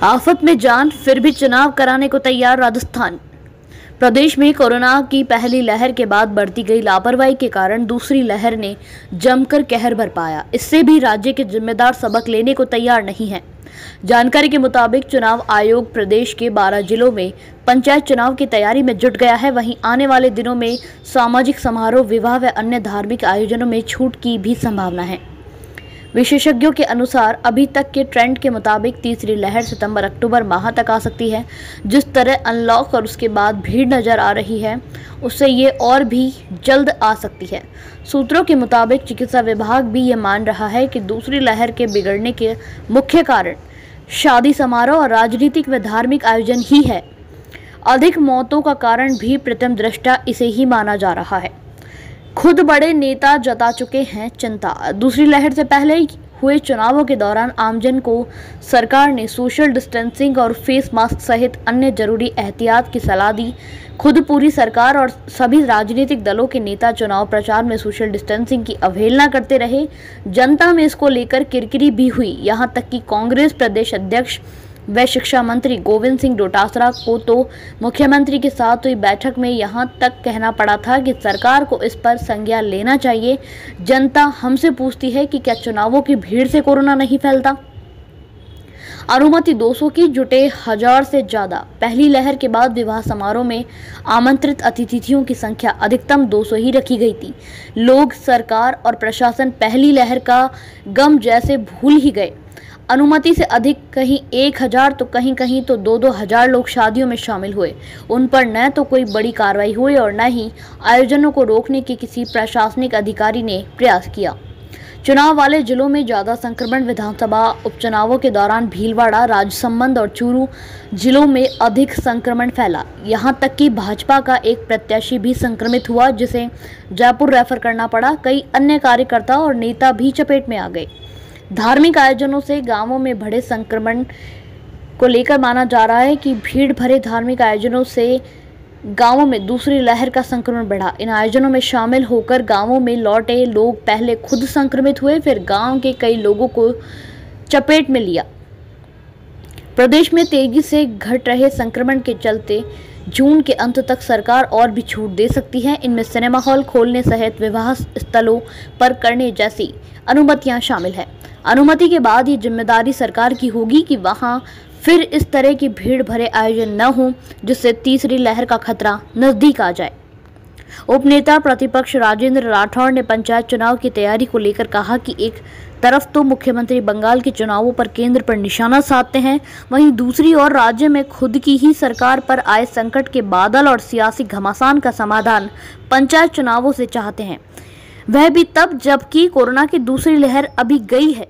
आफत में जान फिर भी चुनाव कराने को तैयार राजस्थान। प्रदेश में कोरोना की पहली लहर के बाद बढ़ती गई लापरवाही के कारण दूसरी लहर ने जमकर कहर बरपाया। इससे भी राज्य के जिम्मेदार सबक लेने को तैयार नहीं है। जानकारी के मुताबिक चुनाव आयोग प्रदेश के 12 जिलों में पंचायत चुनाव की तैयारी में जुट गया है। वहीं आने वाले दिनों में सामाजिक समारोह, विवाह व अन्य धार्मिक आयोजनों में छूट की भी संभावना है। विशेषज्ञों के अनुसार अभी तक के ट्रेंड के मुताबिक तीसरी लहर सितंबर-अक्टूबर माह तक आ सकती है। जिस तरह अनलॉक और उसके बाद भीड़ नजर आ रही है, उससे ये और भी जल्द आ सकती है। सूत्रों के मुताबिक चिकित्सा विभाग भी ये मान रहा है कि दूसरी लहर के बिगड़ने के मुख्य कारण शादी समारोह और राजनीतिक व धार्मिक आयोजन ही है। अधिक मौतों का कारण भी प्रथम दृष्टया इसे ही माना जा रहा है। खुद बड़े नेता जता चुके हैं चिंता। दूसरी लहर से पहले हुए चुनावों के दौरान आमजन को सरकार ने सोशल डिस्टेंसिंग और फेस मास्क सहित अन्य जरूरी एहतियात की सलाह दी। खुद पूरी सरकार और सभी राजनीतिक दलों के नेता चुनाव प्रचार में सोशल डिस्टेंसिंग की अवहेलना करते रहे। जनता में इसको लेकर किरकिरी भी हुई। यहां तक कि कांग्रेस प्रदेश अध्यक्ष व शिक्षा मंत्री गोविंद सिंह डोटासरा को तो मुख्यमंत्री के साथ हुई बैठक में यहां तक कहना पड़ा था कि सरकार को इस पर संज्ञान लेना चाहिए। जनता हमसे पूछती है कि क्या चुनावों की भीड़ से कोरोना नहीं फैलता। अनुमति 200 की, जुटे 1000 से ज्यादा। पहली लहर के बाद विवाह समारोह में आमंत्रित अतिथियों की संख्या अधिकतम 200 ही रखी गई थी। लोग, सरकार और प्रशासन पहली लहर का गम जैसे भूल ही गए। अनुमति से अधिक, कहीं 1000 तो कहीं कहीं तो 2-2 हजार लोग शादियों में शामिल हुए। उन पर न तो कोई बड़ी कार्रवाई हुई और न ही आयोजनों को रोकने के किसी प्रशासनिक अधिकारी ने प्रयास किया। चुनाव वाले जिलों में ज्यादा संक्रमण विधानसभा उपचुनावों के दौरान भीलवाड़ा, राजसमंद और चूरू जिलों में अधिक संक्रमण फैला। यहां तक कि भाजपा का एक प्रत्याशी भी संक्रमित हुआ, जिसे जयपुर रेफर करना पड़ा। कई अन्य कार्यकर्ता और नेता भी चपेट में आ गए। धार्मिक आयोजनों से गांवों में बढ़े संक्रमण को लेकर माना जा रहा है कि भीड़ भरे धार्मिक आयोजनों से गांवों में दूसरी लहर का संक्रमण बढ़ा। इन आयोजनों में शामिल होकर गांवों में लौटे लोग पहले खुद संक्रमित हुए, फिर गांव के कई लोगों को चपेट में लिया। प्रदेश में तेजी से घट रहे संक्रमण के चलते जून के अंत तक सरकार और भी छूट दे सकती है। इनमें सिनेमा हॉल खोलने सहित विवाह स्थलों पर करने जैसी अनुमतियां शामिल है। अनुमति के बाद ये जिम्मेदारी सरकार की होगी कि वहां फिर इस तरह की भीड़ भरे आयोजन न हो, जिससे तीसरी लहर का खतरा नजदीक आ जाए। उपनेता प्रतिपक्ष राजेंद्र राठौड़ ने पंचायत चुनाव की तैयारी को लेकर कहा कि एक तरफ तो मुख्यमंत्री बंगाल के चुनावों पर केंद्र पर निशाना साधते हैं, वहीं दूसरी ओर राज्य में खुद की ही सरकार पर आए संकट के बादल और सियासी घमासान का समाधान पंचायत चुनावों से चाहते हैं, वह भी तब जबकि कोरोना की दूसरी लहर अभी गई है।